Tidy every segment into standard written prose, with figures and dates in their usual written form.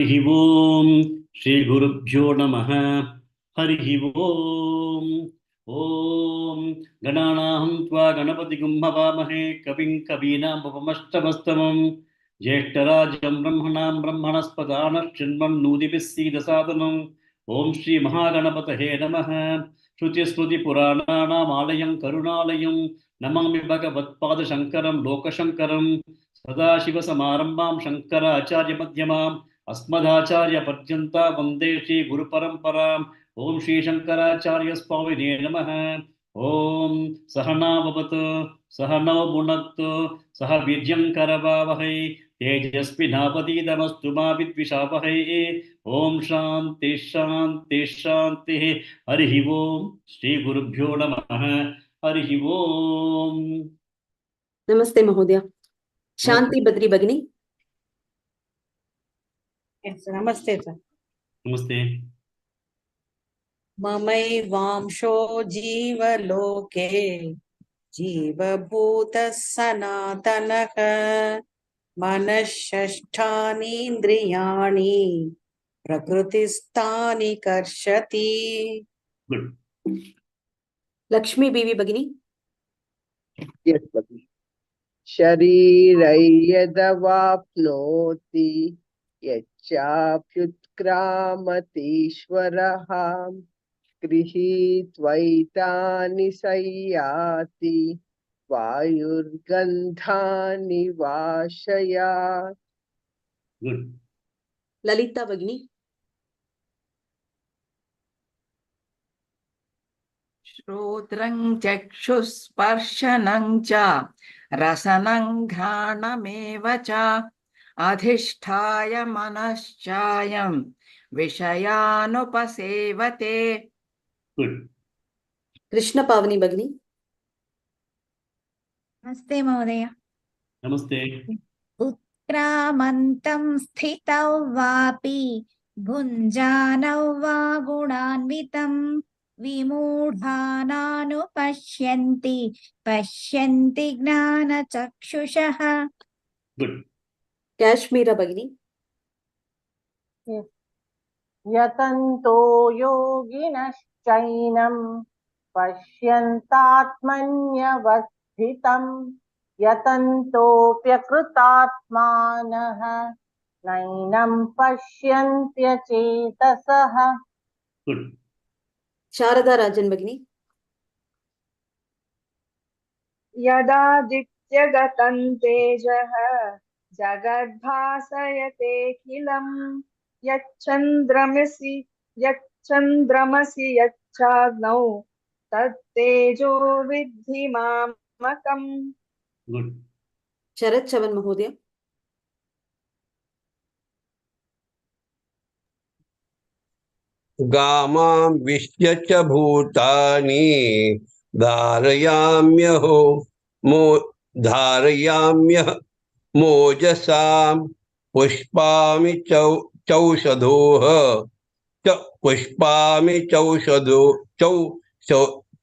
हरि ओम श्री गुरुभ्यो नमः। हरि ओम ओम गणानाहं त्वा गणपतिगुं हवामहे कविं कवीनामुपमश्रवस्तमं ज्येष्ठराजं ब्रह्मणां ब्रह्मणस्पदानः शृण्वन्नोतिभिः सीदसादनम्। ओम श्री महागणपतये नमः। श्रुतिस्मृतिपुराणानामालयं करुणालयं नमामि भगवत्पादशङ्करं लोकशङ्करं। सदाशिवसमारम्भां शङ्कराचार्यमध्यमाम् अस्मदाचार्य पर्यन्ता वन्दे श्री गुरुपरम्पराम्। ओम श्री शंकराचार्य स्वामिने नमः। ओम सहना भवतु सहनौ भुनक्तु सह वीर्यं करवावहै तेजस्विनावधीतमस्तु मा विद्विषावहै। ओम शांति शांति शांति। हरि ओम श्री गुरुभ्यो नमः। हरि ओम। नमस्ते महोदय। शांति बद्री भगिनी। नमस्ते सर। नमस्ते। ममैवांशो जीवलोके जीवभूतः सनातनः मनःषष्ठानीन्द्रियाणि प्रकृतिस्थानि कर्षति। गुड। लक्ष्मी बीवी भगिनी। यस भगिनी। शरीरयदवाप्नोति यच्चाप्युत्क्रामतीश्वरः गृहीत्वैतानि संयाति वायुर्गन्धानि वाशयात्। गुड। ललिता भगिनी। श्रोत्रं चक्षुस्पर्शनं च रसनं घ्राणमेव च अधिष्ठाय मनश्चायं विषयानुपसेवते। गुड। कृष्ण पावनी भगिनी। नमस्ते महोदय। नमस्ते। उत्क्रामन्तं स्थितौ वापि भुञ्जानौ वा गुणान्वितं विमूढानानुपश्यन्ति पश्यन्ति ज्ञानचक्षुषः। गुड। काश्मीरा भगिनी। यतन्तो योगिनश्चैनं पश्यन्तात्मन्यवस्थितं यतन्तोऽप्यकृतात्मानः नैनं पश्यन्त्यचेतसः। गुड। शारदा राजन भगिनी। यदादित्यगतं तेजः जगद्भासयतेऽखिलम् यच्चन्द्रमसि यच्चाग्नौ तत्तेजो विद्धि मामकम्। गुड। शरद चवन महोदय। गामां विश्य च भूतानि धारयाम्यह मोजसां पुष्पामि चौषधोः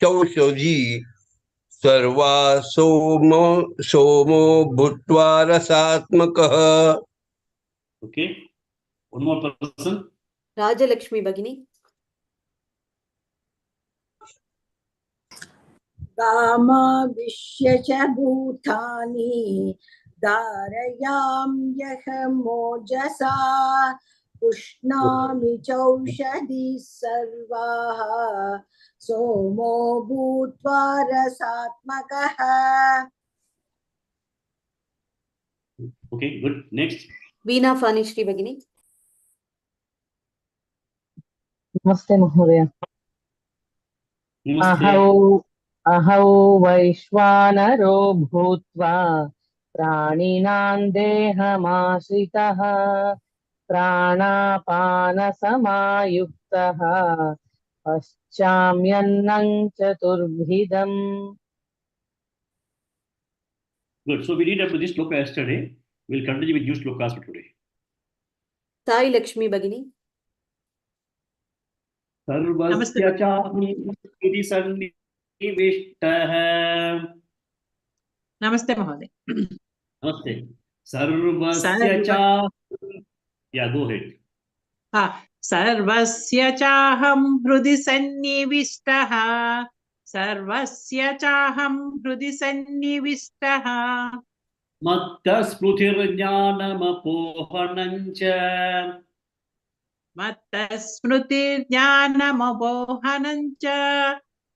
चौषधी सर्वा सोमो भूत्वा रसात्मकः। Okay, one more person. Rajalakshmi भगिनी। कामाविश्य च भूतानि धारयाम्यह मोजसा पुष्णामि चौषधिः सर्वाः सोमो भूत्वा रसात्मकः। ओके, गुड। नेक्स्ट। वीणा फानिश्री भगिनी। नमस्ते महोदय। अहौ वैश्वानरो भूत्वा प्राणिनां देहमाश्रितः प्राणापानसमायुक्तः पश्चाम्यन्नं चतुर्विधम्। Good. So we read up to this shloka yesterday. We'll continue with new shlokas for today. Sai Lakshmi भगिनी। सर्वस्य चापि सन्निविष्टः। नमस्ते महोदय। नमस्ते। सर्वस्य चापि। Yeah, go ahead. सर्वस्य चाहं हृदि सन्निविष्टः सर्वस्य चाहं हृदि सन्निविष्टः मत्तस्मृतिर्ज्ञानमपोहनं च मत्तस्मृतिर्ज्ञानमपोहनं च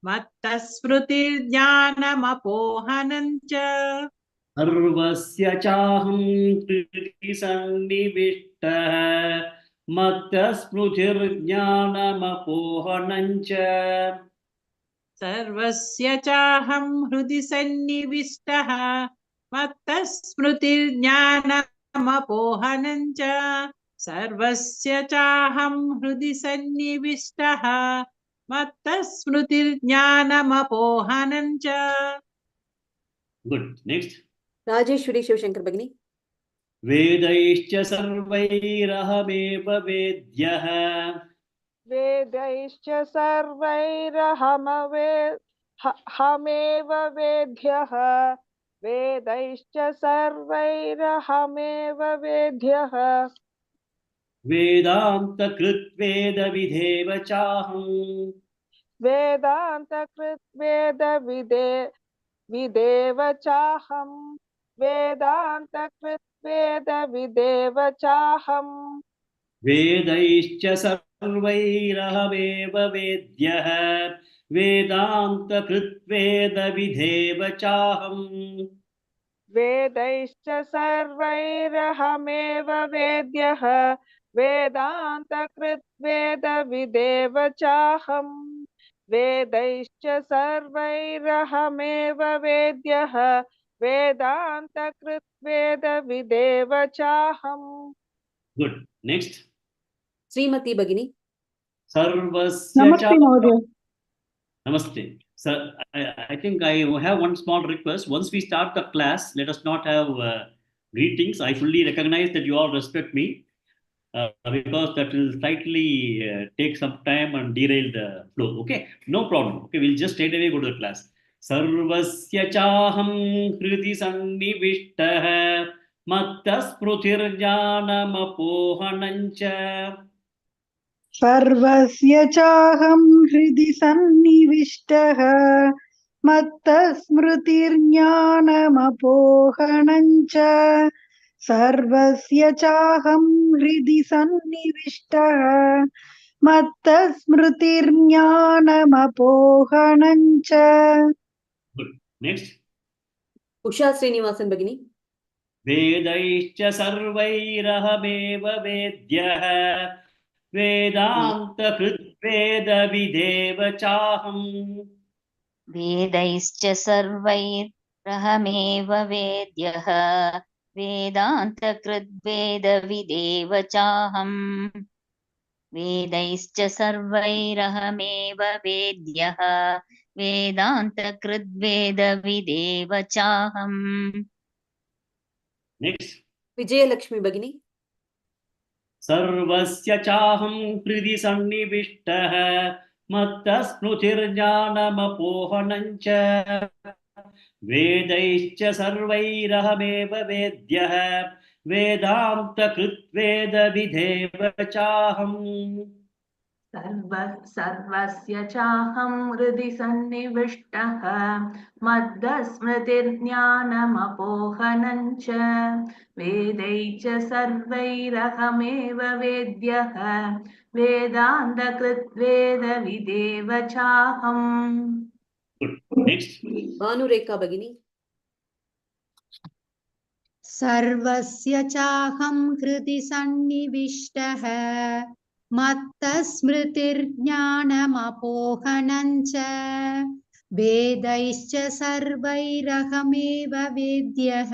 मत्तस्मृतिर्ज्ञानमपोहनं च सर्वस्य चाहं हृदि सन्निविष्टः मत्तस्मृतिर्ज्ञानमपोहनं च सर्वस्य चाहं हृदि सन्निविष्टः मत्तस्मृतिर्ज्ञानमपोहनं च सर्वस्य चाहं हृदि सन्निविष्टः मत्तस्मृतिर्ज्ञानमपोहनं च Good. Next. राजेश्वरी शिवशंकर भगिनी वेदैश्च सर्वैरहमेव वेद्यः वेदैश्च सर्वैरहमेव वेद्यः वेदैश्च सर्वैरहमेव वेद्यः वेदान्तकृत्वेदविधेव चाहम् वेदान्तकृत् विदेव चाहम् वेदान्तकृत् विदेव चाहम् वेदैश्च सर्वैरहमेव वेद्यः वेदान्तकृत्वेदविधेव चाहम् वेदैश्च सर्वैरहमेव वेद्यः वेदान्तकृत् विदेव चाहम् वेदैश्च सर्वैरहमेव वेद्यः वेदान्तकृत् विदेव चाहम् Good. Next. श्रीमती भगिनी सर्वस्य Namaste, Mahodaya. Namaste. Sir, I think I have one small request. Once we start the class, let us not have greetings. I fully recognize that you all respect me because that will slightly take some time and derail the flow. Okay, no problem. Okay, we'll just straight away go to the class. Sarvasya chaham hridi sannivishtaha mattasmrutirjnanamapohanancha सर्वस्य चाहं हृदि सन्निविष्टः मत्तस्मृतिर्ज्ञानमपोहनं च सर्वस्य चाहं हृदि सन्निविष्टः मत्तस्मृतिर्ज्ञानमपोहनं च Good. Next. उषा श्रीनिवासन भगिनी वेदैश्च सर्वैरहमेव वेद्यः वेदान्तकृद्वेदविधेव चाहम् वेदैश्च सर्वैरहमेव वेद्यः वेदान्तकृद्वेदविदेव चाहम् वेदैश्च सर्वैरहमेव वेद्यः वेदान्तकृद्वेदविदेव चाहम् Next. Vijayalakshmi भगिनी सर्वस्य चाहं हृदि सन्निविष्टः मत्तस्मृतिर्ज्ञानमपोहनं च वेदैश्च सर्वैरहमेव वेद्यः वेदान्तकृद्वेदविधेव चाहम् सर्वस्य चाहं हृदि सन्निविष्टः मद्दस्मृतिर्ज्ञानमपोहनं च वेदैश्च सर्वैरहमेव वेद्यः वेदान्तकृद्वेदविदेव चाहम् Good. Next. भानुरेखा भगिनी सर्वस्य चाहं हृदि सन्निविष्टः मत्तस्मृतिर्ज्ञानमपोहनं च वेदैश्च सर्वैरहमेव वेद्यः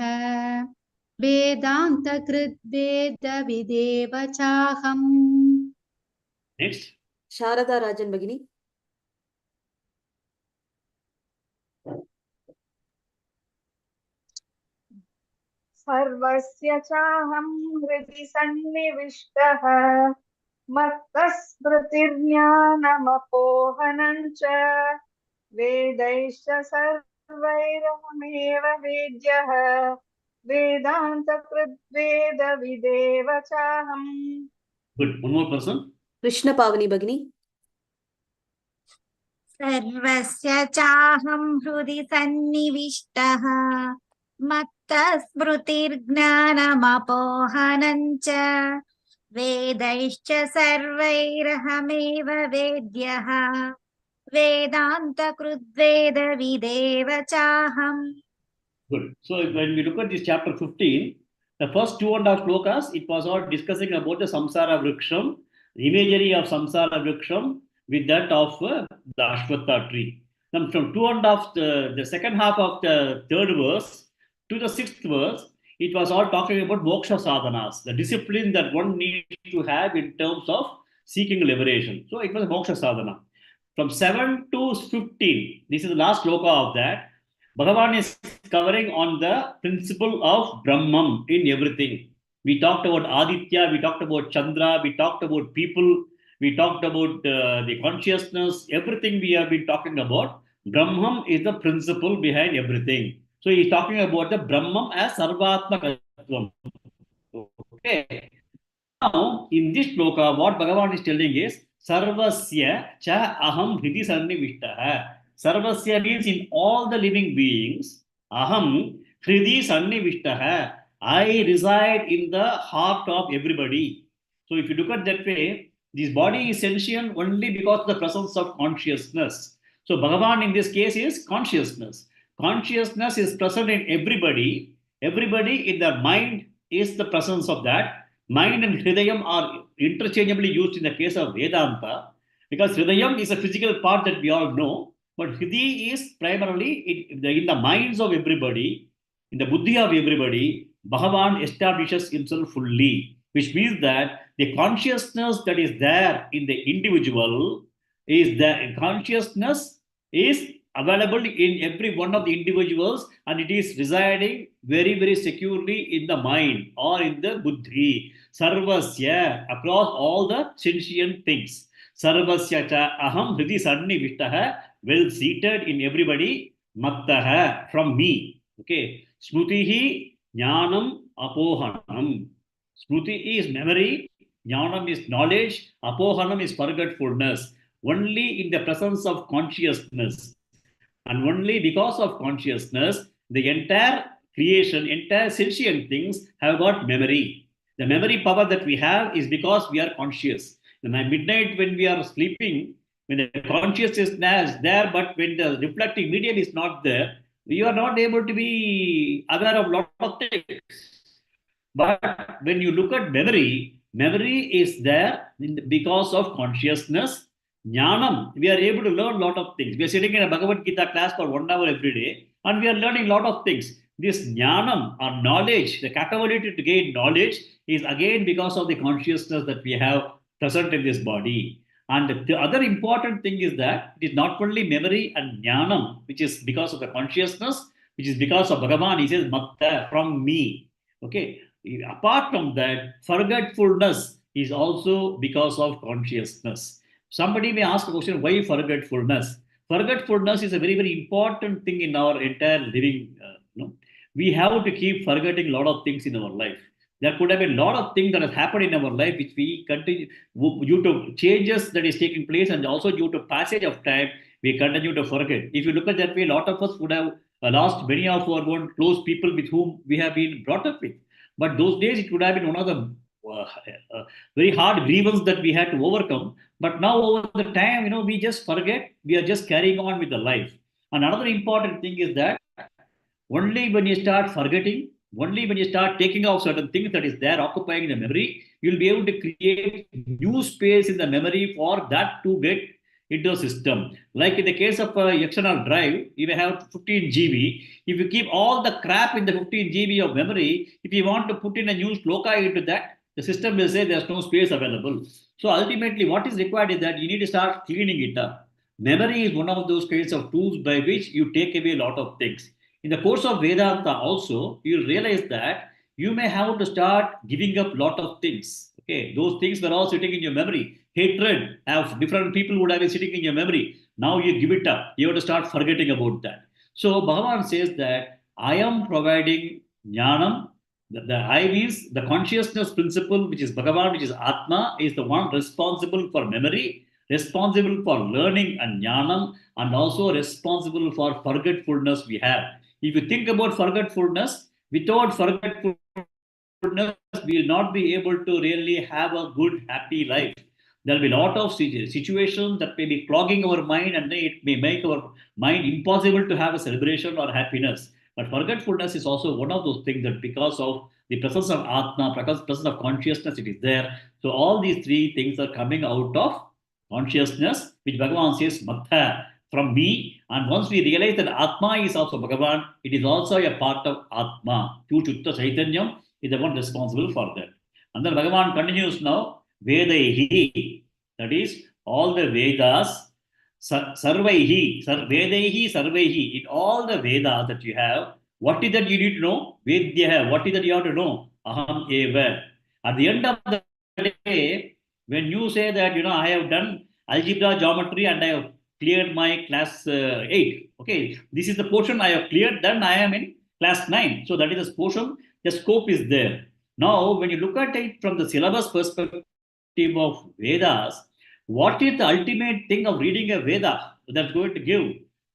वेदान्तकृद्वेदविदेव चाहम् Next. शारदा राजन भगिनी सर्वस्य चाहं हृदि सन्निविष्टः मत्तस्मृतिर्ज्ञानमपोहनं च वेदैश्च सर्वैरहमेव वेद्यः वेदान्तकृद्वेदविदेव चाहम् Good. One more person. Krishna Pavani Bhagini. सर्वस्य चाहं हृदि सन्निविष्टः मत्तः स्मृतिर्ज्ञानमपोहनं च वेदैश्च सर्वैरहमेव वेद्यः वेदान्तकृद्वेदविदेव चाहम्. Good. So when we look at this chapter 15, the first 2.5 slokas, it was all discussing about the samsara vriksham, the imagery of samsara vriksham with that of the Ashwatha tree. Then from 2.5, the second half of the third verse to the sixth verse, it was all talking about moksha sadhanas, the discipline that one needs to have in terms of seeking liberation. So it was a moksha sadhana. From 7 to 15, this is the last sloka of that. Bhagavan is covering on the principle of Brahman in everything. We talked about Aditya, we talked about Chandra, we talked about people, we talked about the consciousness, everything we have been talking about. Brahman is the principle behind everything. So he's talking about the Brahman as Sarvatmakatvam. Okay. Now, in this shloka, what Bhagavan is telling is Sarvasya cha aham hridi sannivishtaha. Sarvasya means in all the living beings, aham hridi sannivishtaha. I reside in the heart of everybody. So if you look at that way, this body is sentient only because of the presence of consciousness. So Bhagavan in this case is consciousness. Consciousness is present in everybody. Everybody in their mind is the presence of that. Mind and Hridayam are interchangeably used in the case of Vedanta because Hridayam is a physical part that we all know, but Hridi is primarily in the minds of everybody, in the buddhi of everybody. Bhagavan establishes himself fully, which means that the consciousness that is there in the individual is the consciousness is available in every one of the individuals and it is residing very, very securely in the mind or in the buddhi. Sarvasya, across all the sentient things. Sarvasya cha aham hridi sannivishtaha, well seated in everybody, mattaha, from me. Okay. Smrutihi jnanam apohanam. Smriti is memory, jnanam is knowledge, apohanam is forgetfulness. Only in the presence of consciousness. And only because of consciousness, the entire creation, entire sentient things have got memory. The memory power that we have is because we are conscious. And at midnight when we are sleeping, when the consciousness is there, but when the reflecting medium is not there, we are not able to be aware of a lot of things. But when you look at memory, memory is there because of consciousness. Jnanam, we are able to learn a lot of things. We are sitting in a Bhagavad Gita class for 1 hour every day and we are learning a lot of things. This jnanam or knowledge, the capability to gain knowledge is again because of the consciousness that we have present in this body. And the other important thing is that it is not only memory and jnanam, which is because of the consciousness, which is because of Bhagavan, he says, Matta, from me. Okay. Apart from that, forgetfulness is also because of consciousness. Somebody may ask a question, why forgetfulness? Forgetfulness is a very, very important thing in our entire living. We have to keep forgetting a lot of things in our life. There could have been a lot of things that have happened in our life which we continue due to changes that is taking place and also due to passage of time, we continue to forget. If you look at that way, a lot of us would have lost many of our own close people with whom we have been brought up with. But those days, it would have been one of the very hard grievance that we had to overcome. But now over the time, we just forget. We are just carrying on with the life. And another important thing is that only when you start forgetting, only when you start taking out certain things that is there occupying the memory, you'll be able to create new space in the memory for that to get into a system. Like in the case of a external drive, you may have 15 GB. If you keep all the crap in the 15 GB of memory, if you want to put in a new shloka into that, the system will say there's no space available. So ultimately, what is required is that you need to start cleaning it up. Memory is one of those kinds of tools by which you take away a lot of things. In the course of Vedanta also, you'll realize that you may have to start giving up a lot of things. Okay, those things were all sitting in your memory. Hatred of different people would have been sitting in your memory. Now you give it up. You have to start forgetting about that. So Bhagavan says that I am providing jnanam The I means the consciousness principle, which is Bhagavan, which is Atma, is the one responsible for memory, responsible for learning and jnanam, and also responsible for forgetfulness we have. If you think about forgetfulness, without forgetfulness, we will not be able to really have a good, happy life. There will be a lot of situations that may be clogging our mind, and it may make our mind impossible to have a celebration or happiness. But forgetfulness is also one of those things that because of the presence of Atma, presence of consciousness, it is there. So all these three things are coming out of consciousness, which Bhagavan says, Matha, from me. And once we realize that Atma is also Bhagavan, it is also a part of Atma. Chutta Chaitanyam is the one responsible for that. And then Bhagavan continues now, Vedehi, that is all the Vedas, Sarvaihi, Vedehi, Sarvaihi, in all the Vedas that you have, what is that you need to know? Vedya, what is that you have to know? Aham eva. At the end of the day, when you say that, I have done algebra, geometry, and I have cleared my class 8. Okay, this is the portion I have cleared, then I am in class 9. So that is the portion, the scope is there. Now, when you look at it from the syllabus perspective of Vedas, what is the ultimate thing of reading a Veda that's going to give?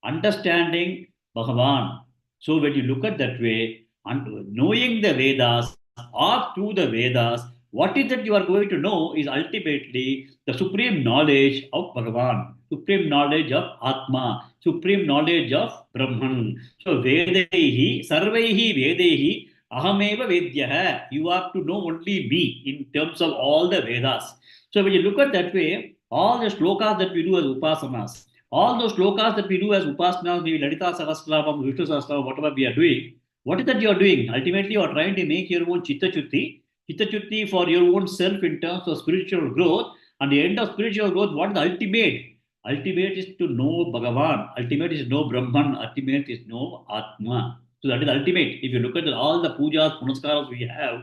Understanding Bhagavan. So when you look at that way, and knowing the Vedas or through the Vedas, what is that you are going to know is ultimately the supreme knowledge of Bhagavan, supreme knowledge of Atma, supreme knowledge of Brahman. So Vedehi, Sarvaihi Vedehi, Ahameva Vedyaha. You have to know only me in terms of all the Vedas. So when you look at that way, all the shlokas that we do as upasanas, all those shlokas that we do as upasanas, maybe Lalita Sahasranam, Vishnu Sahasranam, whatever we are doing, what is that you are doing? Ultimately, you are trying to make your own Chitta Chutti for your own self in terms of spiritual growth. And the end of spiritual growth, what is the ultimate? Ultimate is to know Bhagavan. Ultimate is to know Brahman. Ultimate is to know Atma. So that is ultimate. If you look at all the pujas, punaskaras we have,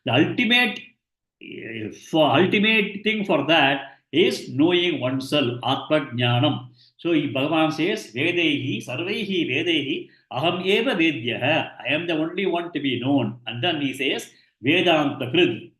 the ultimate thing for that is knowing oneself, Atma Jnanam. So Bhagavan says, Vedehi, Sarvaihi Vedehi, Aham Eva Vedyaha. I am the only one to be known. And then he says, Vedanta Krid.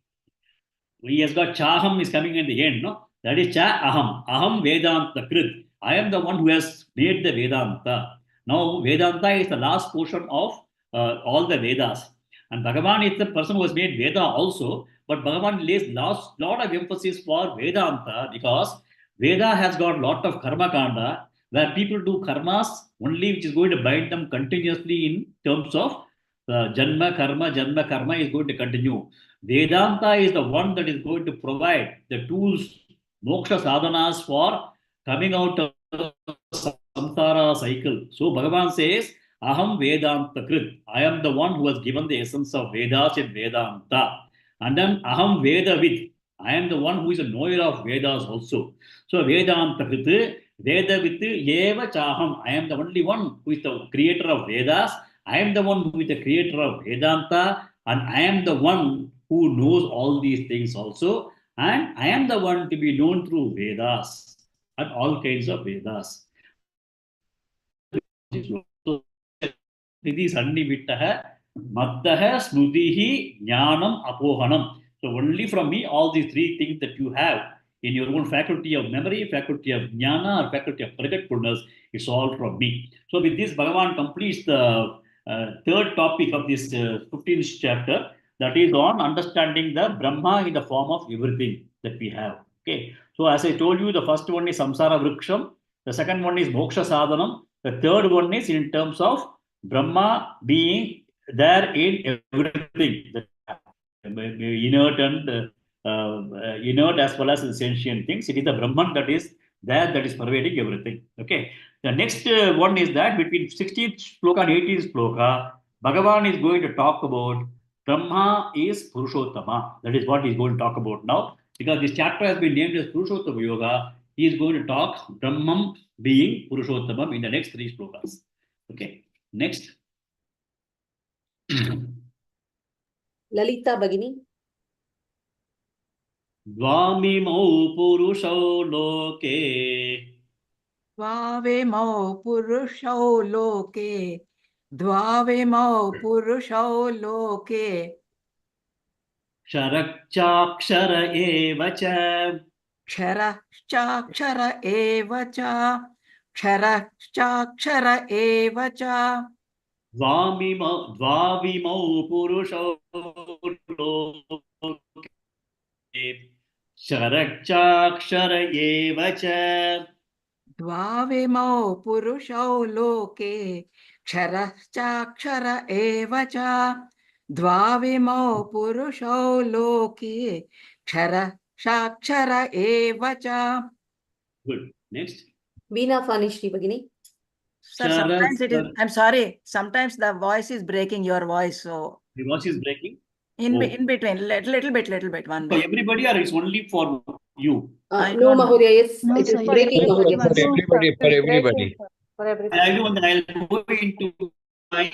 He has got Chaham is coming in the end, no? That is Cha Aham. Aham Vedanta Krid. I am the one who has made the Vedanta. Now, Vedanta is the last portion of all the Vedas. And Bhagavan is the person who has made Veda also. But Bhagavan lays lot of emphasis for Vedanta because Veda has got lot of karma kanda where people do karmas only which is going to bind them continuously in terms of Janma karma is going to continue. Vedanta is the one that is going to provide the tools, moksha sadhanas for coming out of the samsara cycle. So Bhagavan says, Aham Vedanta Krit. I am the one who has given the essence of Vedas in Vedanta. And then Aham Vedavid. I am the one who is a knower of Vedas also. So Vedanta Krit, Vedavid Eva Chaham. I am the only one who is the creator of Vedas. I am the one who is the creator of Vedanta. And I am the one who knows all these things also. And I am the one to be known through Vedas and all kinds of Vedas. Nidhi Sannivittaha, Maddaha, Smutihi, Jnanam, Apohanam. So only from me, all these three things that you have in your own faculty of memory, faculty of jnana, or faculty of forgetfulness, it's all from me. So with this, Bhagavan completes the third topic of this 15th chapter, that is on understanding the Brahma in the form of everything that we have. Okay. So as I told you, the first one is Samsara Vriksham, the second one is Moksha Sadhanam, the third one is in terms of Brahma being there in everything, inert and inert as well as the sentient things. It is the Brahman that is there, that is pervading everything. Okay. The next one is that between 16th sloka and 18th sloka, Bhagavan is going to talk about Brahma is Purushottama. That is what he is going to talk about now. Because this chapter has been named as Purushottama Yoga, he is going to talk Brahman being Purushottama in the next 3 slokas. Okay. Next. Lalita Bhagini. Dvamimau Purusho Loke. Dvavimau Purusho Loke. Dvavimau Purusho Loke. क्षरश्चाक्षर एव च क्षरश्चाक्षर एव च क्षरश्चाक्षर एव च द्वाविमौ पुरुषौ लोके क्षरश्चाक्षर एव च द्वाविमौ पुरुषौ लोके क्षरश्चाक्षर एव च द्वाविमौ पुरुषौ लोके क्षरश्चाक्षर एव च. Good. Next. Veena Fanishri Bhagini. Sir, sometimes it is, I'm sorry, sometimes the voice is breaking, your voice, so. The voice is breaking? In between, little bit, one For bit. everybody or it's only for you? No, Mahodaya, yes, No, it sir, is breaking, everybody Mahodaya. For everybody, for everybody. For everybody. I'll go into my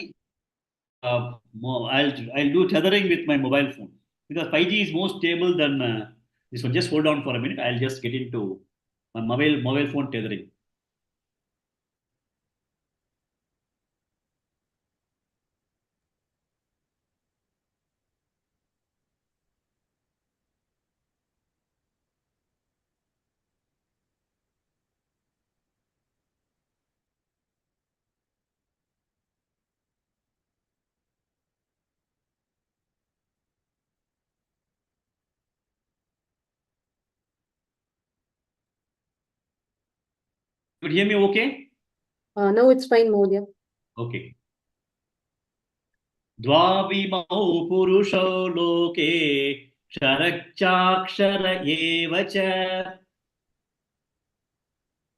I'll do tethering with my mobile phone because 5G is more stable than this one. Just hold on for a minute. I'll just get into my mobile phone tethering. You could hear me okay? No, it's fine, Mahodaya. Okay. द्वाविमौ पुरुषौ लोके क्षरश्चाक्षर एव च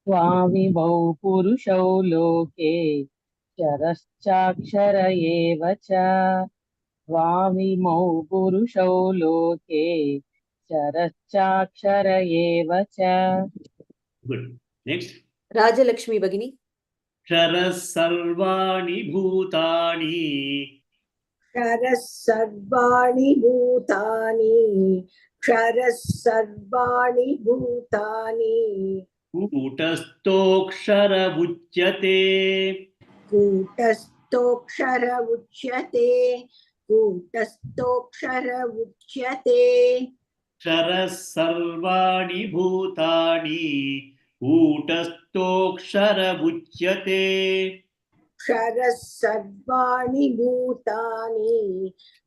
द्वाविमौ पुरुषौ लोके क्षरश्चाक्षर एव च द्वाविमौ पुरुषौ लोके क्षरश्चाक्षर एव च. Good. Next. Rajalakshmi Bhagini. क्षरः सर्वाणि भूतानि क्षरः सर्वाणि भूतानि क्षरः सर्वाणि भूतानि कूटस्थोऽक्षर उच्यते कूटस्थोऽक्षर उच्यते कूटस्थोऽक्षर उच्यते क्षरः सर्वाणि भूतानि कूटस्थोऽक्षर उच्यते क्षरः सर्वाणि भूतानि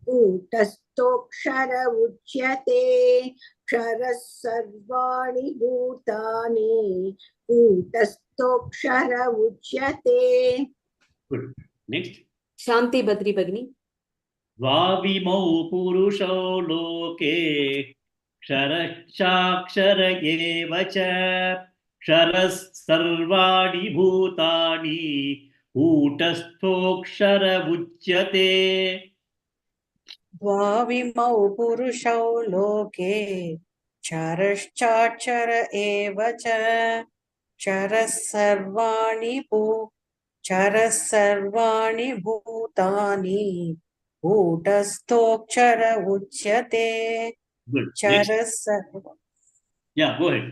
कूटस्थोऽक्षर उच्यते क्षरः सर्वाणि भूतानि कूटस्थोऽक्षर उच्यते. Good. Next. Shanti Badri Bhagini. द्वाविमौ पुरुषौ लोके क्षरश्चाक्षर एव च क्षरः सर्वाणि भूतानि कूटस्थोऽक्षर उच्यते द्वाविमौ पुरुषौ लोके क्षरश्चाक्षर एव च क्षरः सर्वाणि भूतानि कूटस्थोऽक्षर उच्यते. Good. Yeah, go ahead.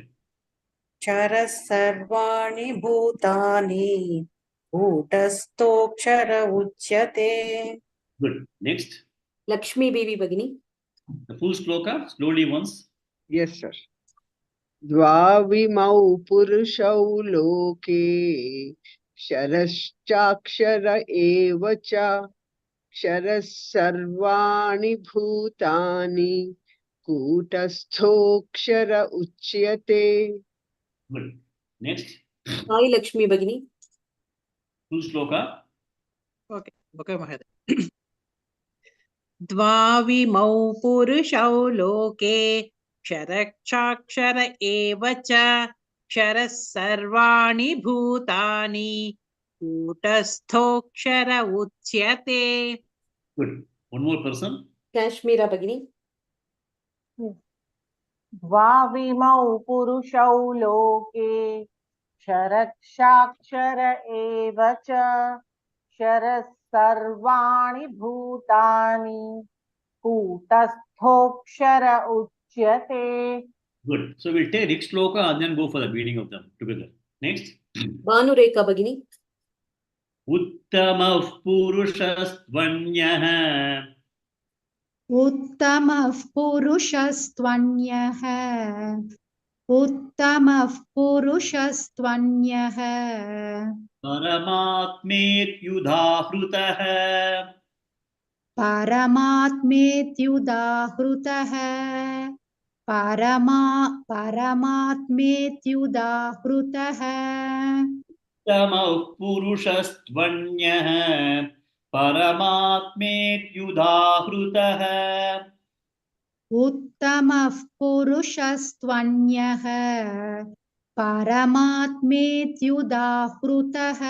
क्षरः सर्वाणि भूतानि कूटस्थोऽक्षर उच्यते. Good. Next. Lakshmi Devi Bhagini. The full sloka, slowly once. Yes, sir. द्वाविमौ पुरुषौ लोके क्षरश्चाक्षर एव च क्षरः सर्वाणि भूतानि कूटस्थोऽक्षर उच्यते. Good. Next. Sai Lakshmi Bhagini. Full sloka. Okay, Mahodaya. द्वाविमौ पुरुषौ लोके क्षरश्चाक्षर एव च क्षरः सर्वाणि भूतानि कूटस्थोऽक्षर उच्यते. Good. One more person. Kashmira Bhagini. द्वाविमौ पुरुषौ लोके क्षरश्चाक्षर एव च क्षरः सर्वाणि भूतानि कूटस्थोऽक्षर उच्यते. Good. So we'll take next sloka and then go for the reading of them together. Next. Bhanureka Bhagini. Uttamah purushastvanyah उत्तमः पुरुषस्त्वन्यः उत्तमः पुरुषस्त्वन्यः परमात्मेत्युदाहृतः परमात्मेत्युदाहृतः परमात्मेत्युदाहृतः उत्तमः पुरुषस्त्वन्यः परमात्मेत्युदाहृतः उत्तमः पुरुषस्त्वन्यः परमात्मेत्युदाहृतः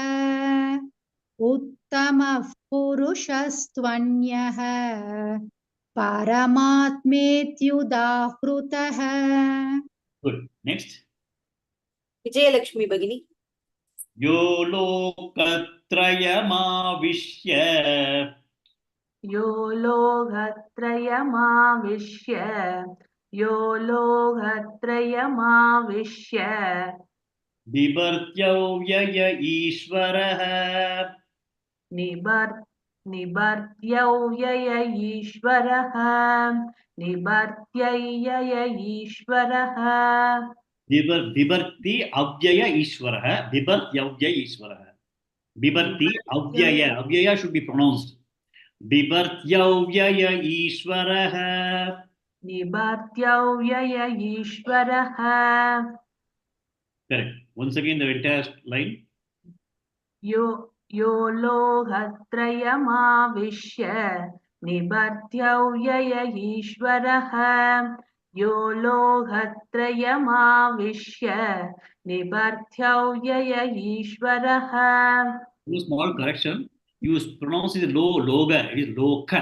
उत्तमः पुरुषस्त्वन्यः परमात्मेत्युदाहृतः. Good. Next. विजयलक्ष्मी भगिनी. यो लोकत्रयमाविश्य यो लोकत्रयमाविश्य यो लोकत्रयमाविश्य बिभर्त्यव्यय ईश्वरः निबर्त्यव्यय ईश्वरः निबर्त्यव्यय ईश्वरः बिभर्ति अव्यय ईश्वरः बिभर्त्यव्यय ईश्वरः बिभर्ति अव्यय अव्यय should be pronounced बिभर्त्यव्यय ईश्वरः निबर्त्यव्यय ईश्वरः. Correct. Once again the entire line. यो लोकत्रयमाविश्य निबर्त्यव्यय ईश्वरः यो लोकत्रयमाविश्य निबर्त्यव्यय ईश्वरः. Small correction. You pronounce it loga. It is loka.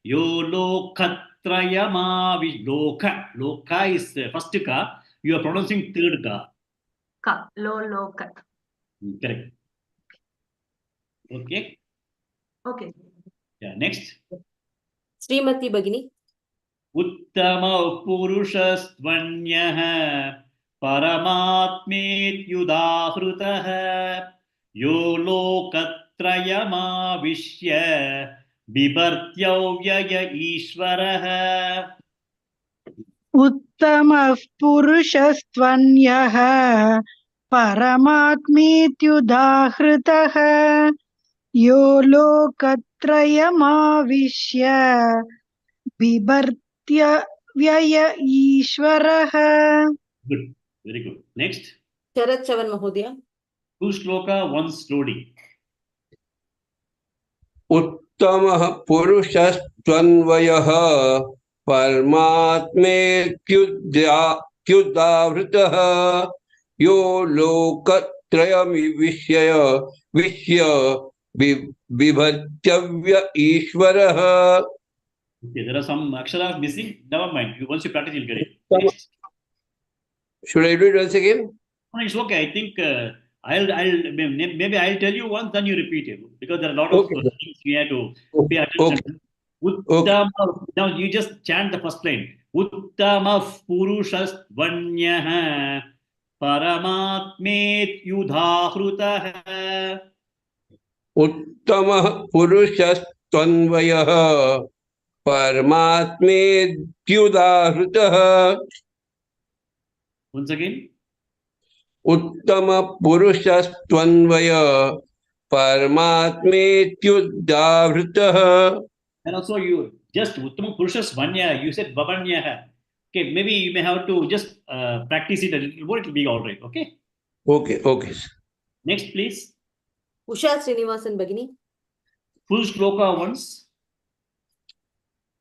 Yo lokatrayamavish loka. Loka is first ka. You are pronouncing third ka. Loka. Correct. Okay. Okay. Yeah. Next. श्रीमती भगिनी. Uttama purushastvanyah paramatmetyudahritah यो लोकत्रयमाविश्य बिभर्त्यव्यय ईश्वरः. उत्तमः पुरुषस्त्वन्यः परमात्मेत्युदाहृतः यो लोकत्रयमाविश्य बिभर्त्यव्यय ईश्वरः. Good. Very good. Next. शरद चवन महोदय. Two shloka, one slowly. उत्तमः पुरुषस्त्वन्वयः परमात्मेत्युदाहृतः यो लोकत्रयमिविश्य बिभर्त्यव्य ईश्वरः. Okay, there are some aksharas missing. Never mind. Once you practice, you'll get it. Next. Should I do it once again? No, it's okay. I think maybe I'll tell you once, then you repeat it because there are a lot of things we have to pay attention. Uttama, now you just chant the first line. Uttama purushastvanyah paramatmetyudahritah. उत्तमः पुरुषस्त्वन्वयः परमात्मेत्युदाहृतः. Once again. उत्तमः पुरुषस्त्वन्वयः परमात्मेत्युदाहृतः. And also you just Uttama purushastvanyah, you said bhavanyah. Okay, maybe you may have to just practice it a little more, it will be all right. Okay. Okay, okay. Next, please. उषा श्रीनिवासन भगिनी. Full shloka once.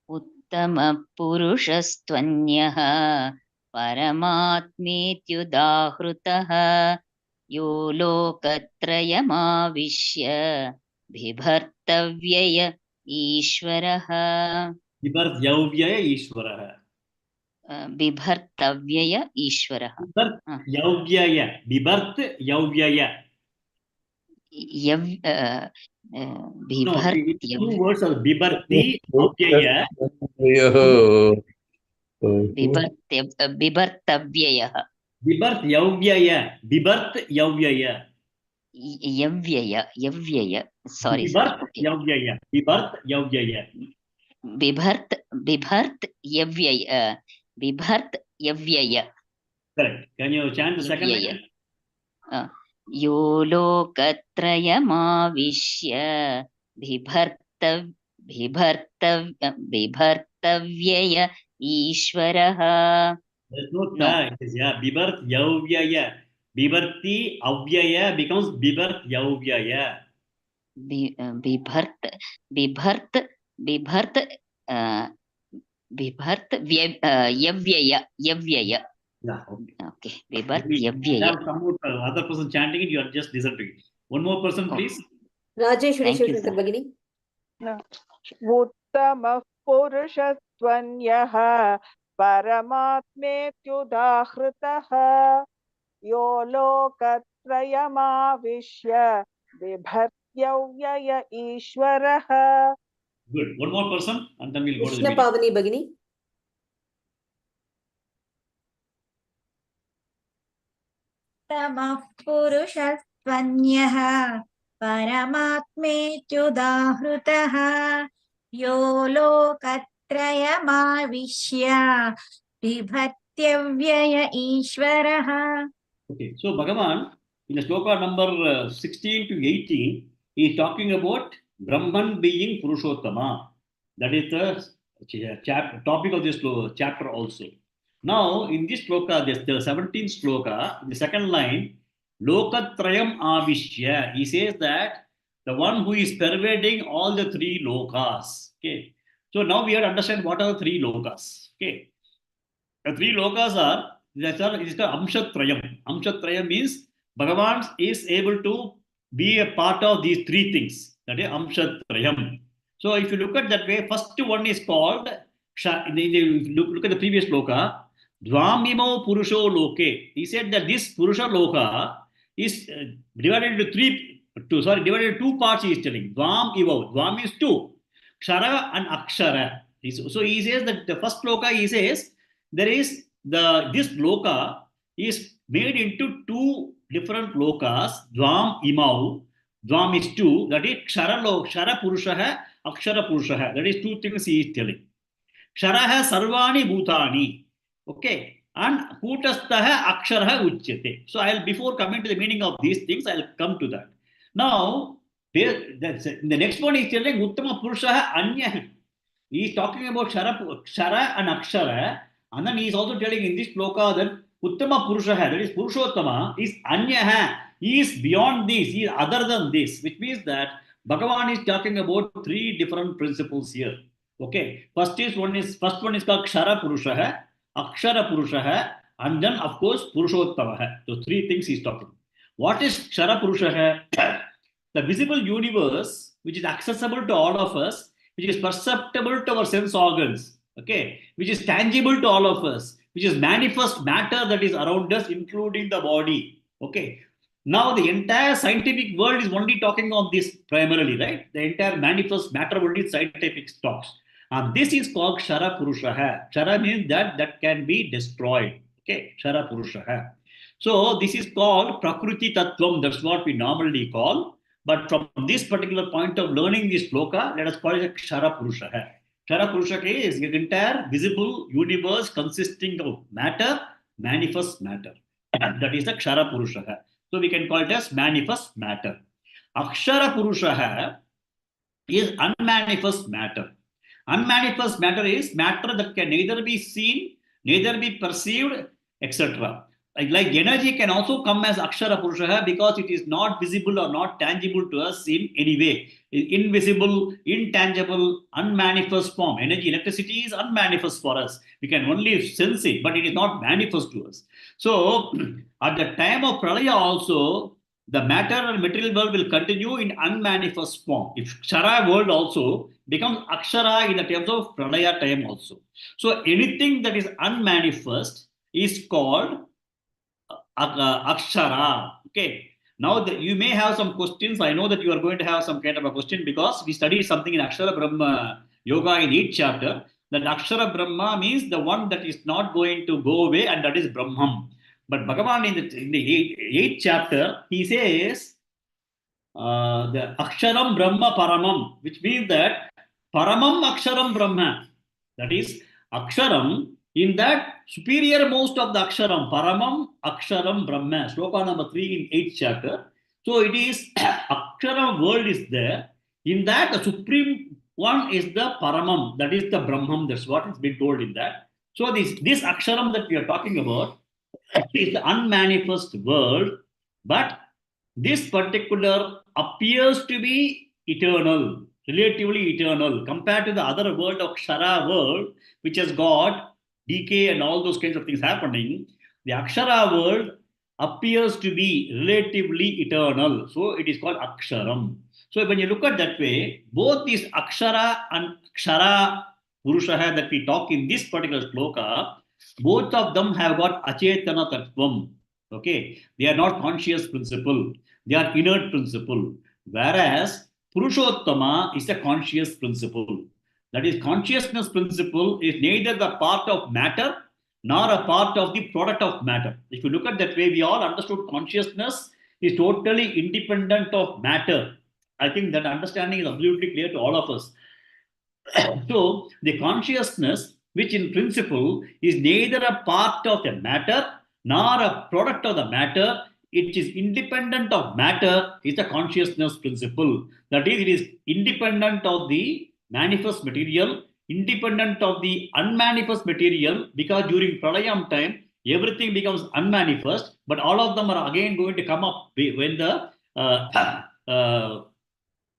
उत्तमपुरुषस्त्वन्यः परमात्मेत्युदाहृतः यो लोकत्रयमाविश्य बिभर्त्यव्यय ईश्वरः. बिभर्त्यव्यय ईश्वरः. बिभर्त्यव्यय ईश्वरः. बिभर्त्यव्यय. बिभर्त्यव्यय. Two words are bibharti avyaya. बिभर्त्यव्ययः. बिभर्त्यव्यय. बिभर्त्यव्यय. यव्यय. Sorry. बिभर्त्यव्यय. बिभर्त्यव्यय. Bibhart yavyaya. Bibhart yavyaya. Correct. Can you chant the second Yavyaya. line? Yo lokatramavishya bibhartavyaya Ishvaraha. There is no No. ta. It is Bibart Yavyaya. Bibarti Avyaya becomes Bibart Yavyaya. Bibhart yavyaya. Yeah, okay. Okay. Bibhart Maybe you yavyaya. have some more other person chanting it, you are just listening to it. One more person, please. Rajeshwari Thank you, Shivshankar sir. Bhagini. उत्तमः पुरुषस्त्वन्यः परमात्मेत्युदाहृतः यो लोकत्रयमाविश्य बिभर्त्यव्यय ईश्वरः. Good. One more person, and then we'll go to the Krishna meeting. Pavani Bhagini. तमः पुरुषस्त्वन्यः परमात्मेत्युदाहृतः यो लोकत्रयमाविश्य बिभर्त्यव्यय ईश्वरः. Okay, so Bhagavan, in the sloka number 16 to 18, he is talking about Brahman being Purushottama. That is the topic of this chapter also. Now, in this sloka, the 17th sloka, the second line, Lokatrayam Avishya, he says that the one who is pervading all the three lokas. Okay, so now we have to understand what are the three lokas. Okay, the three lokas are, it is called Amshatrayam. Amshatrayam means Bhagavan is able to be a part of these three things. That is Amshatrayam. So if you look at that way, first one is called, look at the previous loka, Dvamimo Purusho Loke. He said that this Purusha Loka is divided into divided into two parts he is telling. Dvam Ivo. Dvam is two. Kshara and Akshara. So he says that the first loka, he says, there is this loka is made into two different lokas. Dvam Imau. Dvam is two. That is Kshara Purushaha, Akshara Purushaha. That is two things he is telling. Ksharaha Sarvani Bhutani. Okay. And Kutastaha Aksharaha Uchyate. So before coming to the meaning of these things, I'll come to that. Now, the next one is telling Uttama Purushaha Anya. He is talking about Kshara and Akshara. And then he is also telling in this sloka that Uttama Purushaha, that is Purushottama, is Anyaha. He is beyond this, he is other than this, which means that Bhagavan is talking about three different principles here. Okay. First one is called Kshara Purushaha, Akshara Purushaha, and then of course Purushottama. So three things he is talking. What is Kshara Purushaha? The visible universe, which is accessible to all of us, which is perceptible to our sense organs, okay, which is tangible to all of us, which is manifest matter that is around us, including the body. Okay. Now the entire scientific world is only talking on this primarily, right? The entire manifest matter only scientific talks. And this is called Kshara Purushaha. Kshara means that can be destroyed. Okay, Kshara Purushaha. So this is called Prakriti Tattvam. That's what we normally call. But from this particular point of learning this sloka, let us call it Kshara Purushaha. Kshara Purushaha is the entire visible universe consisting of matter, manifest matter. That is the Kshara Purushaha. So we can call it as manifest matter. Akshara Purushaha is unmanifest matter. Unmanifest matter is matter that can neither be seen, neither be perceived, etc. Like energy can also come as Akshara Purushaha because it is not visible or not tangible to us in any way. Invisible, intangible, unmanifest form. Energy, electricity is unmanifest for us. We can only sense it, but it is not manifest to us. So at the time of Pralaya also, the matter and material world will continue in unmanifest form. If Kshara world also becomes Akshara in the terms of Pralaya time also. So anything that is unmanifest is called Akshara. Okay. Now you may have some questions. I know that you are going to have some kind of a question because we studied something in Akshara Brahma Yoga in 8th chapter. That Akshara Brahma means the one that is not going to go away, and that is Brahman. But Bhagavan in the 8th chapter, he says the Aksharam Brahma Paramam, which means that Paramam Aksharam Brahma. That is Aksharam in that superior most of the Aksharam. Paramam Aksharam Brahma. Sloka number 3 in 8th chapter. So it is Aksharam world is there. In that the supreme one is the Paramam. That is the Brahman. That's what is being told in that. So this Aksharam that we are talking about is the unmanifest world, but this particular appears to be eternal, relatively eternal, compared to the other world of Kshara world, which has got decay and all those kinds of things happening. The Akshara world appears to be relatively eternal. So it is called Aksharam. So when you look at that way, both these Akshara and Kshara Purusha that we talk in this particular sloka, both of them have got Achetana Tattvam. Okay, they are not conscious principle, they are inert principle. Whereas Purushottama is a conscious principle. That is, consciousness principle is neither the part of matter nor a part of the product of matter. If you look at that way, we all understood consciousness is totally independent of matter. I think that understanding is absolutely clear to all of us. So the consciousness, which in principle is neither a part of the matter nor a product of the matter, it is independent of matter, is the consciousness principle. That is, it is independent of the manifest material, independent of the unmanifest material, because during Pralayam time, everything becomes unmanifest, but all of them are again going to come up when the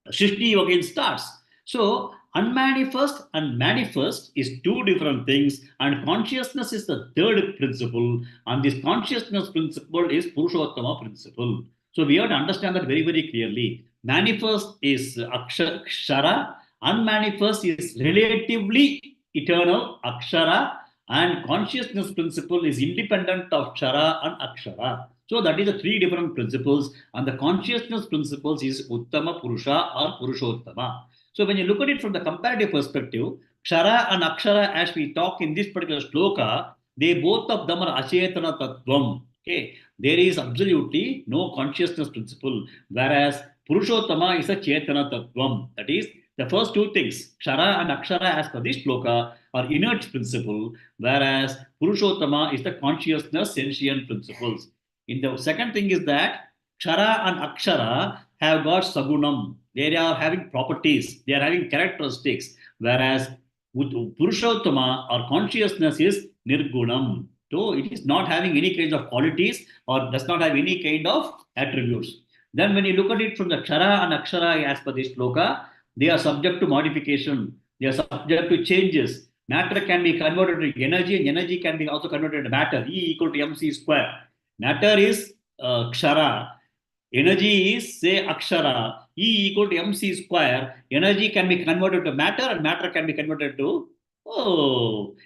Shrishti again starts. So unmanifest and manifest is two different things, and consciousness is the third principle, and this consciousness principle is Purushottama principle. So we have to understand that very, very clearly. Manifest is Akshara, unmanifest is relatively eternal Akshara, and consciousness principle is independent of Kshara and Akshara. So that is the three different principles, and the consciousness principles is Uttama Purusha or Purushottama. So when you look at it from the comparative perspective, Kshara and Akshara, as we talk in this particular sloka, they both of them are Achetana Tattvam. Okay, there is absolutely no consciousness principle, whereas Purushottama is a Chetana Tattvam. That is, the first two things, Kshara and Akshara, as per this sloka, are inert principle, whereas Purushottama is the consciousness sentient principles. In the second thing is that Kshara and Akshara have got Sagunam. They are having properties, they are having characteristics, whereas with Purushottama or consciousness is Nirgunam. So it is not having any kinds of qualities or does not have any kind of attributes. Then when you look at it from the Kshara and Akshara as per this sloka, they are subject to modification, they are subject to changes. Matter can be converted to energy, and energy can be also converted to matter. E equal to mc square. Matter is Kshara, energy is say Akshara. E equal to mc square. Energy can be converted to matter, and matter can be converted to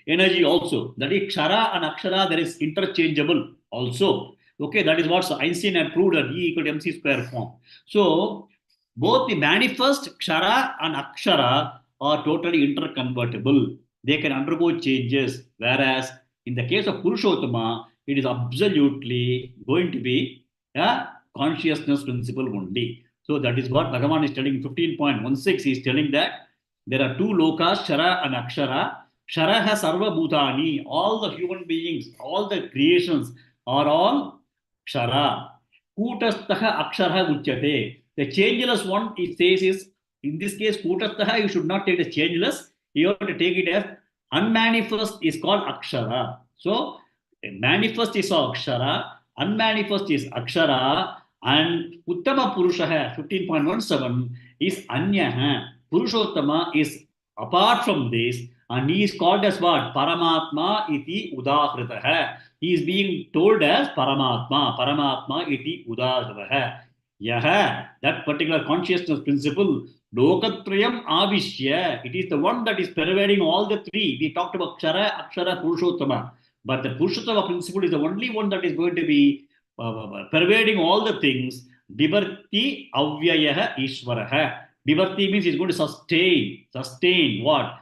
energy also. That is Kshara and Akshara, there is interchangeable also. Okay, that is what Einstein had proved at E equal to mc square form. So both the manifest Kshara and Akshara are totally interconvertible. They can undergo changes, whereas in the case of Purushottama, it is absolutely going to be a consciousness principle only. So that is what Bhagavan is telling. 15.16 he is telling that there are two lokas, Kshara and Akshara. Kshara has Sarva Bhutani, all the human beings, all the creations are all Kshara. Kutastaha Akshara Uchyate. The changeless one, it says, is in this case, Kutastaha, you should not take the changeless, you have to take it as unmanifest is called Akshara. So manifest is Akshara, unmanifest is Akshara, and Uttama Purusha 15.17 is Anyaha. Purushottama is apart from this, and he is called as what? Paramatma iti udahritaha. He is being told as Paramatma, Paramatma iti udahritaha. Yaha, that particular consciousness principle, Lokatrayam Avishya, it is the one that is pervading all the three. We talked about Kshara, Akshara, Purushottama. But the Purushottama principle is the only one that is going to be pervading all the things. Bivarti Avyayaha Ishvaraha. Bivarti means he is going to sustain what?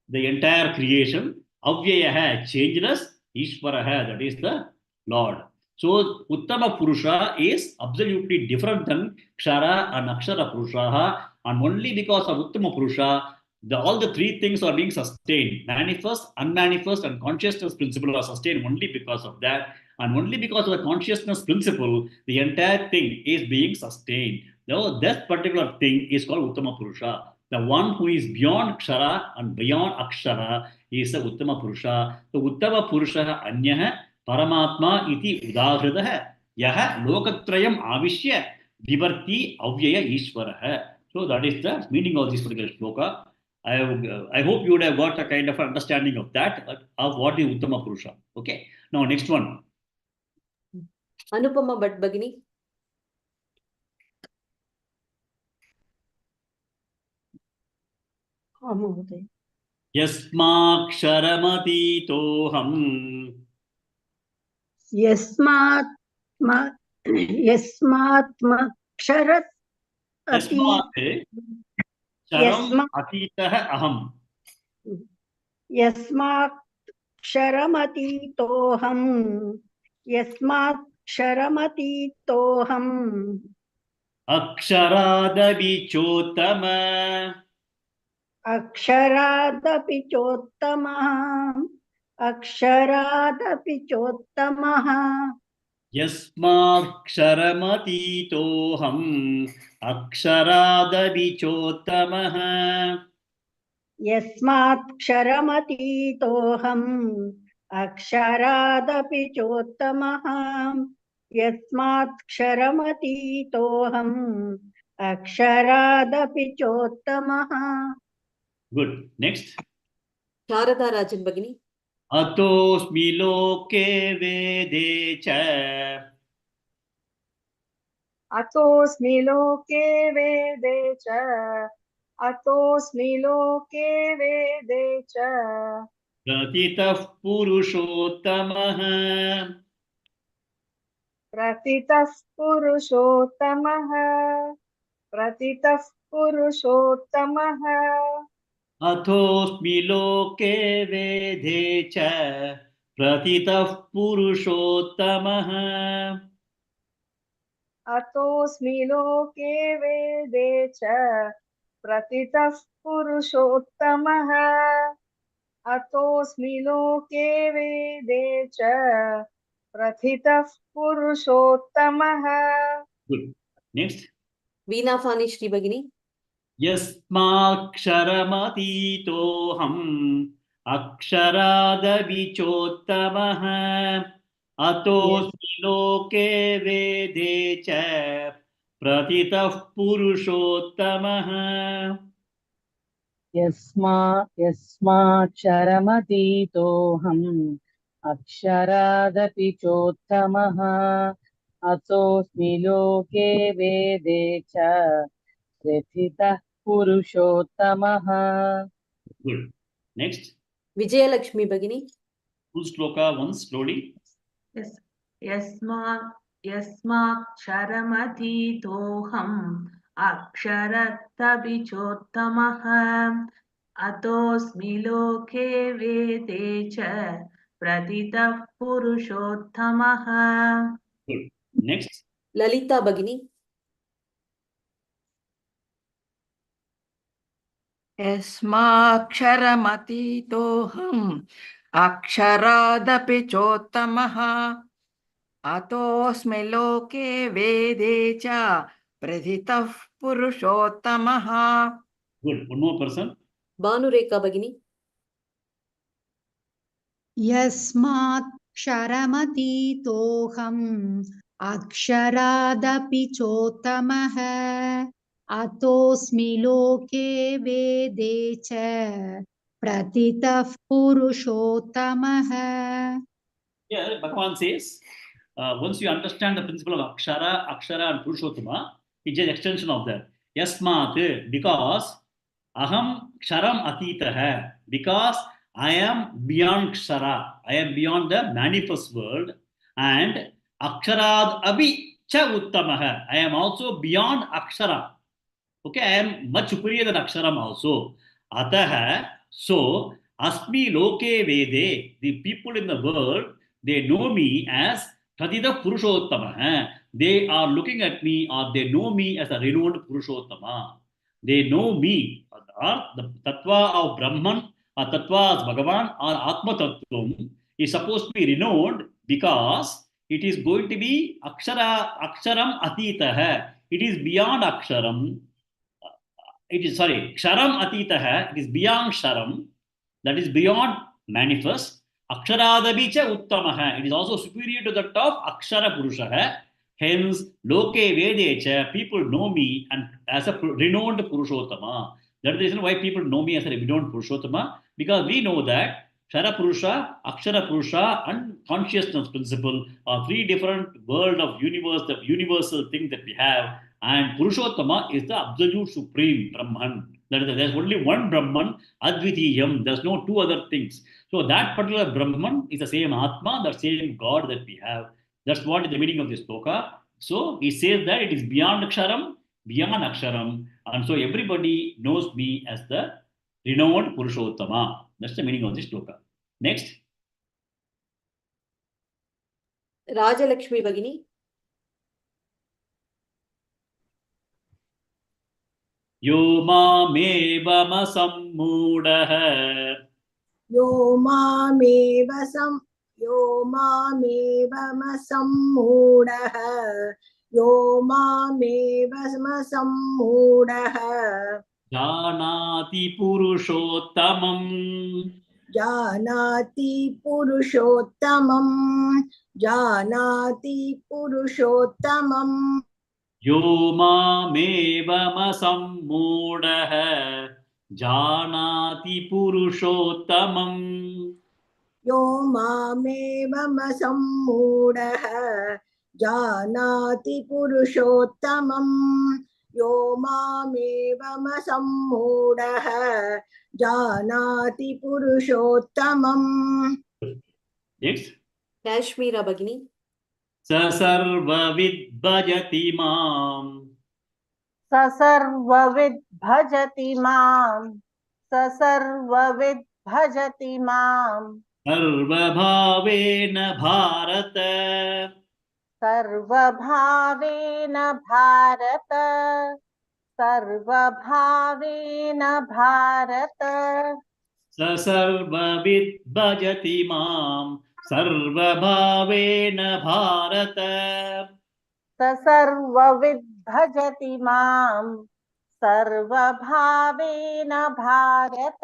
The entire creation. Avyayaha, changeless. Ishvaraha, that is the Lord. So Uttama Purusha is absolutely different than Kshara and Akshara Purusha. And only because of Uttama Purusha, all the three things are being sustained. Manifest, unmanifest, and consciousness principle are sustained only because of that. And only because of the consciousness principle, the entire thing is being sustained. Now, that particular thing is called Uttama Purusha. The one who is beyond Kshara and beyond Akshara is the Uttama Purusha. The Uttama Purusha Anyaha Paramatma iti Udahritaha Yaha Lokatrayam Avishya Vivarti Avyaya Ishvaraha. So that is the meaning of this particular shloka. I hope you would have got a kind of understanding of that, of what is Uttama Purusha. Okay. Now, next one. Anupama Bhatt Bhagini. Yasmaksharamatitoham. यस्मात् यस्मात्मक्षरत् अति Sharam atitah aham. यस्माक्षरमतीतोऽहम् यस्माक्षरमतीतोऽहम् Aksharadabi chotama. अक्षरादपि चोत्तमः अक्षरादपि चोत्तमः Yasmaksharamatitoham. Aksharadabi chotamah. यस्मात्क्षरमतीतोऽहम् अक्षरादपि चोत्तमः यस्मात्क्षरमतीतोऽहम् अक्षरादपि चोत्तमः. Good. Next. Sharada Rajan Bhagini. Atosmi loke vede cha. अतोऽस्मि लोके वेदे च अतोऽस्मि लोके वेदे च Pratitah purushottamah. प्रथितः पुरुषोत्तमः प्रथितः पुरुषोत्तमः Athosmi loke vede cha. Pratitah purushottamah. अतोऽस्मि लोके वेदे च प्रथितः पुरुषोत्तमः अतोऽस्मि लोके वेदे च प्रथितः पुरुषोत्तमः. Good. Next. Veena Fani Shri Bhagini. Yasmaksharamatitoham. Aksharadabi chottamah. Atosmi loke vede cha. Pratitah purushottamah. यस्माक्षरमतीतोऽहम् अक्षरादपि चोत्तमः अतोऽस्मि लोके वेदे च प्रथितः पुरुषोत्तमः. Good. Next. Vijaya Lakshmi Bhagini. Full sloka once slowly. Yes. Yasmaksharamatitoham aksharattabhichottamah atosmi loke vede cha pratitah purushottamah. Good. Next. Lalita Bhagini. यस्माक्षरमतीतोऽहम् अक्षरादपि चोत्तमः अतोऽस्मि लोके वेदे च प्रथितः पुरुषोत्तमः. Good. One more person. Bhanureka Bhagini. यस्मात् क्षरमतीतोऽहम् अक्षरादपि चोत्तमः अतोऽस्मि लोके वेदे च प्रथितः पुरुषोत्तमः. Here, Bhagavan says, once you understand the principle of Akshara, Akshara and Purushottama, it's an extension of that. Yasmat, because Aham Ksharam Atitaha, because I am beyond Kshara, I am beyond the manifest world, and Aksharad Abhi Cha Uttamaha, I am also beyond Akshara. Okay, I am much superior than Aksharam also. Ataha, so Asmi Loke Vede, the people in the world, they know me as Pratita Purushottama. They are looking at me or they know me as a renowned Purushottama. They know me, or the tattva of Brahman, or tattva of Bhagavan, or Atma Tattvam is supposed to be renowned because it is going to be Aksharam Atitah. It is beyond Aksharam. It is, sorry, Ksharam Atitah, it is beyond Sharam, that is beyond manifest. Aksharadabi cha uttamaha, it is also superior to that of Akshara Purushaha. Hence, Loke Vedecha, people know me and as a renowned Purushottama. That is the reason why people know me as a renowned Purushottama, because we know that Shara Purusha, Akshara Purusha, and consciousness principle are three different world of universe, the universal thing that we have. And Purushottama is the absolute supreme Brahman. That is, there's only one Brahman, Advitiyam. There's no two other things. So that particular Brahman is the same Atma, the same God that we have. That's what is the meaning of this sloka. So he says that it is beyond Aksharam, and so everybody knows me as the renowned Purushottama. That's the meaning of this sloka. Next. Rajalakshmi Bhagini. Yo mamevamasambhudah. यो मामेवमसम्मूढः यो मामेवमसम्मूढः Janati Purushottamam. जानाति पुरुषोत्तमम् Yo mamevamasambhudah. Janati Purushottamam. यो मामेवमसम्मूढः जानाति पुरुषोत्तमम् यो मामेवमसम्मूढः जानाति पुरुषोत्तमम्. Next. Kashmira Bhagini. Sasarvavid bhajati mam. ससर्वविद् भजति माम् ससर्वविद् भजति माम् Sarvabhavena Bharata. सर्वभावेन Bharata सर्वभावेन Bharata Sasarvavid bhajati mam. Sarvabhavena Bharata. ससर्वविद् भजति माम् सर्वभावेन भारत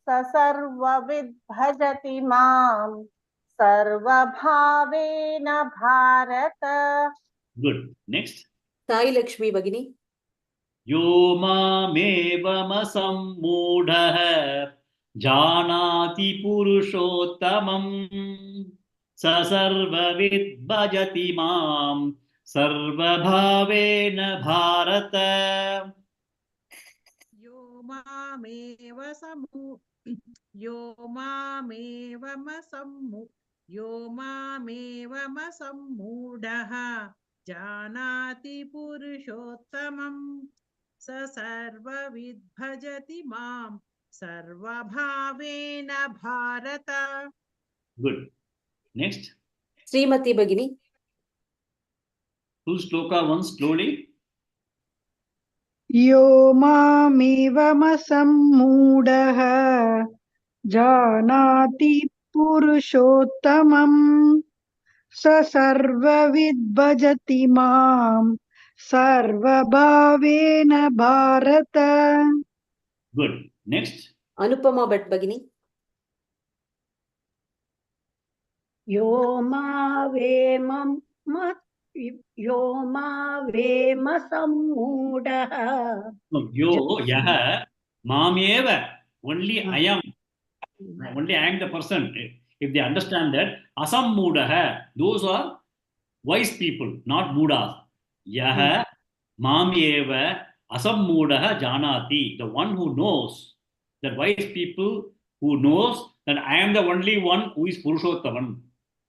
ससर्वविद् भजति माम् सर्वभावेन Bharata. Good. Next. Sai Lakshmi Bhagini. Yo mamevamasambhudah. Janati Purushottamam. Sasarvavid bhajati mam. Sarvabhavena Bharata. यो मामेवमसम्मूढः जानाति पुरुषोत्तमं स सर्वविद् भजति मां सर्वभावेन Bharata. Good. Next. Srimati Bhagini. Full sloka once slowly. यो मामेवमसम्मूढः जानाति पुरुषोत्तमम् स सर्वविद् भजति माम् सर्वभावेन Bharata. Good. Next. Anupama Bhatt Bhagini. यो मावेमसम्मूढः Yo yaha mameva. Only I am. Only I am the person. If they understand that, asammudaha, those are wise people, not Buddhas. Yaha mameva asammudaha janati, the one who knows, the wise people who knows that I am the only one who is Purushottaman.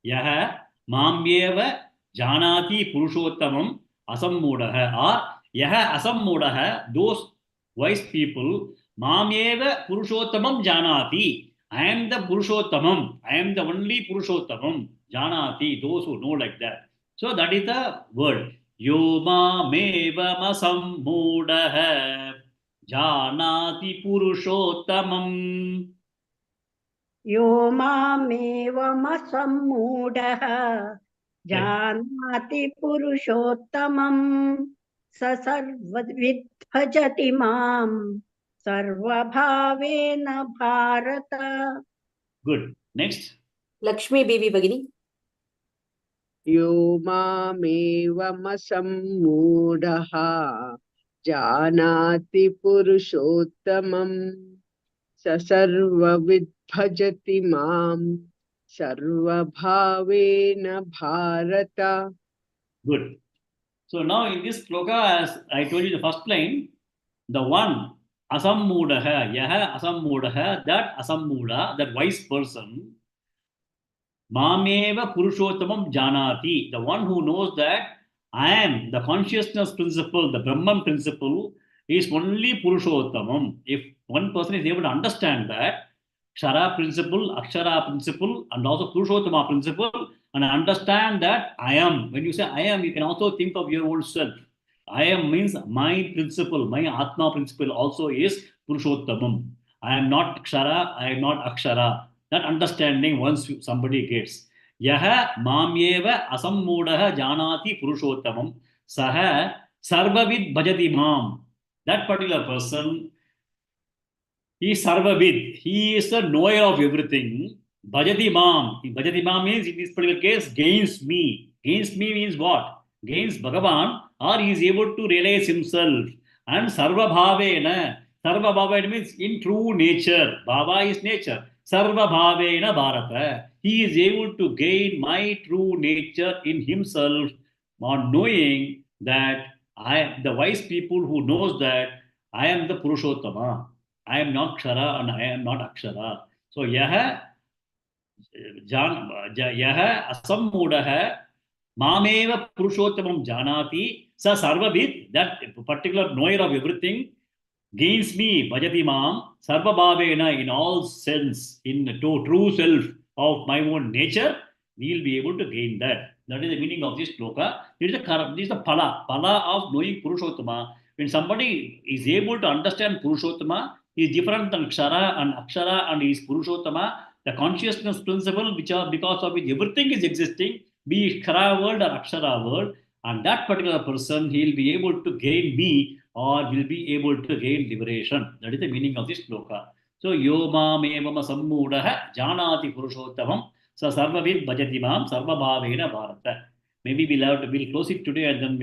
Yaha mameva janati Purushottamam asammudaha, or yaha asammudaha, those wise people, mameva Purushottamam janati. I am the Purushottamam. I am the only Purushottamam. Janati, those who know like that. So that is the word. यो मामेवमसम्मूढः जानाति पुरुषोत्तमम् यो मामेवमसम्मूढः जानाति पुरुषोत्तमम् स सर्वविद् भजति मां सर्वभावेन Bharata. Good. Next. Lakshmi Bibi Bhagini. यो मामेवमसम्मूढः जानाति पुरुषोत्तमम् स सर्वविद् भजति मां सर्वभावेन Bharata. Good. So now in this sloka, as I told you the first line, the one asammudaha, yaha asammudaha, that asammuda, that wise person, mameva purushottamam janati, the one who knows that I am the consciousness principle, the Brahman principle is only purushottamam. If one person is able to understand that Kshara principle, Akshara principle, and also Purushottama principle, and understand that I am. When you say I am, you can also think of your own self. I am means my principle, my Atma principle also is Purushottamam. I am not Kshara, I am not Akshara. That understanding once somebody gets. Yaha mamyeva asammudaha janati Purushottamam. Saha sarvavid bhajati mam. That particular person, he is Sarvavid. He is the knower of everything. Bhajati Mam. Bhajati Mam means, in this particular case, gains me. Gains me means what? Gains Bhagavan, or he is able to realize himself. And Sarva Bhavena. Sarva Bhavena means in true nature. Bhava is nature. Sarva Bhavena Bharata. He is able to gain my true nature in himself, on knowing that the wise people who knows that I am the Purushottama. I am not Kshara and I am not Akshara. So yaha asammudaha mameva purushottamam janati sa sarvavid, that particular knower of everything, gains me bhajati mam sarva bhavena, in all sense, in the true self of my own nature, we will be able to gain that. That is the meaning of this sloka. This is the phala of knowing Purushottama. When somebody is able to understand Purushottama, he is different than Kshara and Akshara, and he is Purushottama. The consciousness principle, which are because of which everything is existing, be it Kshara world or Akshara world, and that particular person, he will be able to gain me, or will be able to gain liberation. That is the meaning of this sloka. So, yo mamevama sammudaha janati purushottamam sa sarvavid bhajati mam sarva bhavena bharata. Maybe we'll close it today and then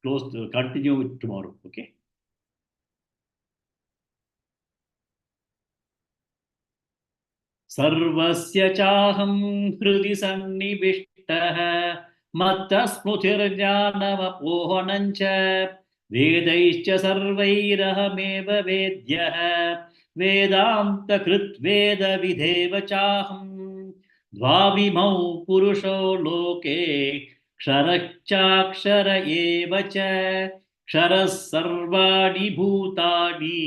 we'll continue it tomorrow. Okay. सर्वस्य चाहं हृदि सन्निविष्टः मत्तः स्मृतिर्ज्ञानमपोहनं च वेदैश्च सर्वैरहमेव वेद्यः वेदान्तकृत् वेदविधेव चाहं द्वाविमौ पुरुषो लोके क्षरश्चाक्षर एव च क्षरः सर्वाणि भूतानि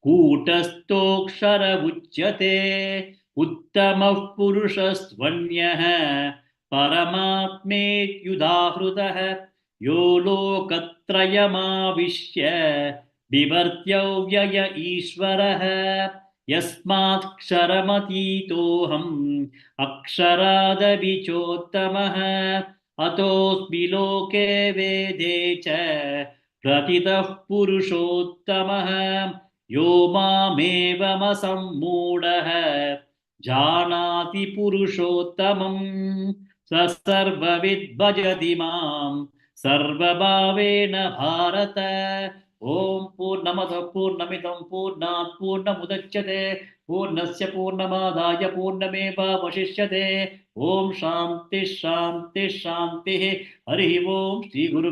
कूटस्थोऽक्षर उच्यते उत्तमः पुरुषस्त्वन्यः परमात्मेत्युदाहृतः यो लोकत्रयमाविश्य बिभर्त्यव्यय ईश्वरः यस्मात्क्षरमतीतोऽहम् अक्षरादपि अतोऽस्मि लोके वेदे च प्रतितः पुरुषोत्तमः यो मामेवमसम्मूढः जानाति पुरुषोत्तमम् स सर्वविद् भजति मां सर्वभावेन भारत. ओम पूर्णमदः पूर्णमिदं पूर्णात् पूर्णमुदच्यते पूर्णस्य पूर्णमादाय पूर्णमेवावशिष्यते. ओम शांति शांति शांति. हरि ओम श्री गुरु